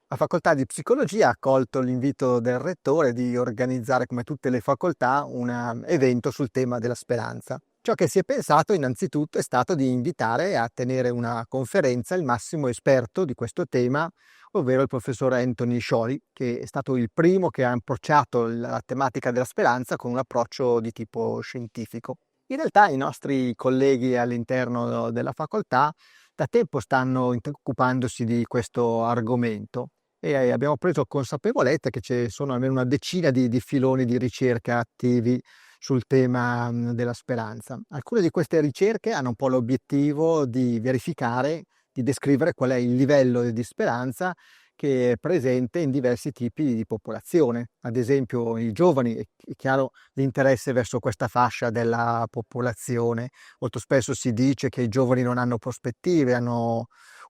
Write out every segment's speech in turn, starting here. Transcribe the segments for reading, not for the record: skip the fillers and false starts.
La Facoltà di Psicologia ha accolto l'invito del rettore di organizzare, come tutte le facoltà, un evento sul tema della speranza. Ciò che si è pensato innanzitutto è stato di invitare a tenere una conferenza il massimo esperto di questo tema, ovvero il professor Anthony Scioli, che è stato il primo che ha approcciato la tematica della speranza con un approccio di tipo scientifico. In realtà i nostri colleghi all'interno della facoltà da tempo stanno occupandosi di questo argomento e abbiamo preso consapevolezza che ci sono almeno una decina di filoni di ricerca attivi sul tema della speranza. Alcune di queste ricerche hanno un po' l'obiettivo di verificare, di descrivere qual è il livello di speranza che è presente in diversi tipi di popolazione. Ad esempio, i giovani, è chiaro l'interesse verso questa fascia della popolazione. Molto spesso si dice che i giovani non hanno prospettive, hanno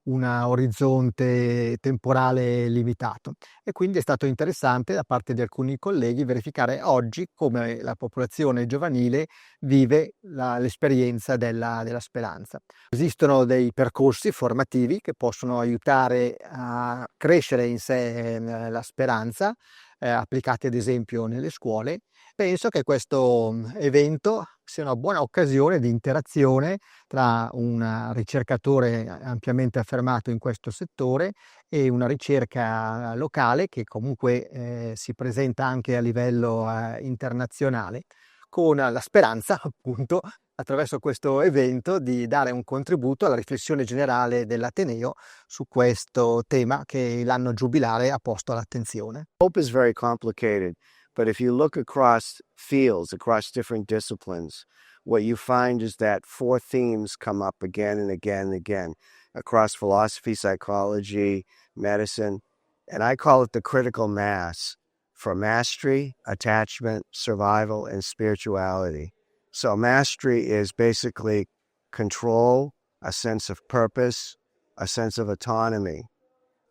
un orizzonte temporale limitato e quindi è stato interessante da parte di alcuni colleghi verificare oggi come la popolazione giovanile vive l'esperienza della speranza. Esistono dei percorsi formativi che possono aiutare a crescere in sé la speranza, applicati ad esempio nelle scuole. Penso che questo evento sia una buona occasione di interazione tra un ricercatore ampiamente affermato in questo settore e una ricerca locale che comunque si presenta anche a livello internazionale, con la speranza, appunto, attraverso questo evento, di dare un contributo alla riflessione generale dell'Ateneo su questo tema che l'anno giubilare ha posto all'attenzione. Hope is very complicated, but if you look across fields, across different disciplines, what you find is that four themes come up again and again and again across philosophy, psychology, medicine, and I call it the critical mass for mastery, attachment, survival, and spirituality. So mastery is basically control, a sense of purpose, a sense of autonomy.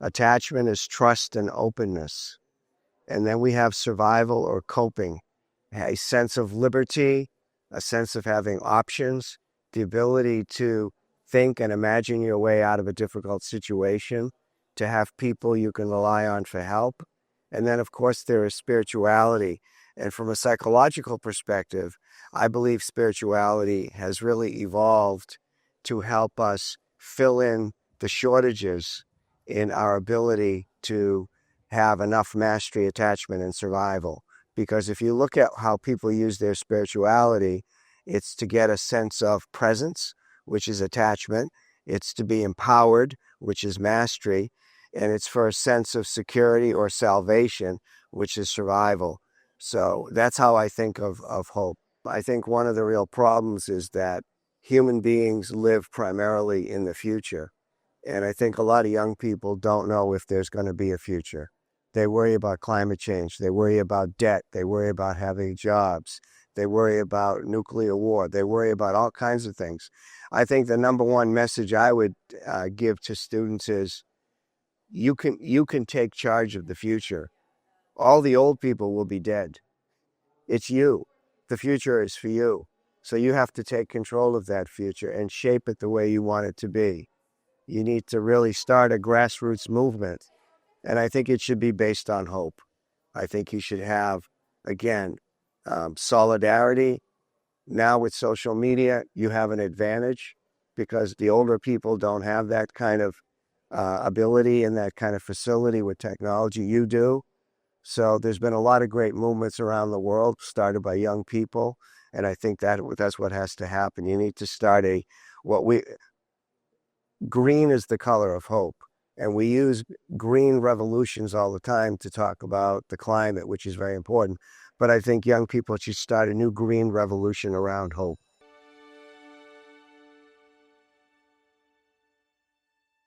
Attachment is trust and openness. And then we have survival or coping, a sense of liberty, a sense of having options, the ability to think and imagine your way out of a difficult situation, to have people you can rely on for help. And then, of course, there is spirituality. And from a psychological perspective, I believe spirituality has really evolved to help us fill in the shortages in our ability to have enough mastery, attachment, and survival. Because if you look at how people use their spirituality, it's to get a sense of presence, which is attachment. It's to be empowered, which is mastery. And it's for a sense of security or salvation, which is survival. So that's how I think of hope. I think one of the real problems is that human beings live primarily in the future. And I think a lot of young people don't know if there's going to be a future. They worry about climate change. They worry about debt. They worry about having jobs. They worry about nuclear war. They worry about all kinds of things. I think the number one message I would give to students is you can take charge of the future. All the old people will be dead. It's you. The future is for you. So you have to take control of that future and shape it the way you want it to be. You need to really start a grassroots movement. And I think it should be based on hope. I think you should have, again, solidarity. Now with social media, you have an advantage because the older people don't have that kind of ability and that kind of facility with technology. You do. So there's been a lot of great movements around the world started by young people. And I think that's what has to happen. You need to start green is the color of hope. And we use green revolutions all the time to talk about the climate, which is very important. But I think young people should start a new green revolution around hope.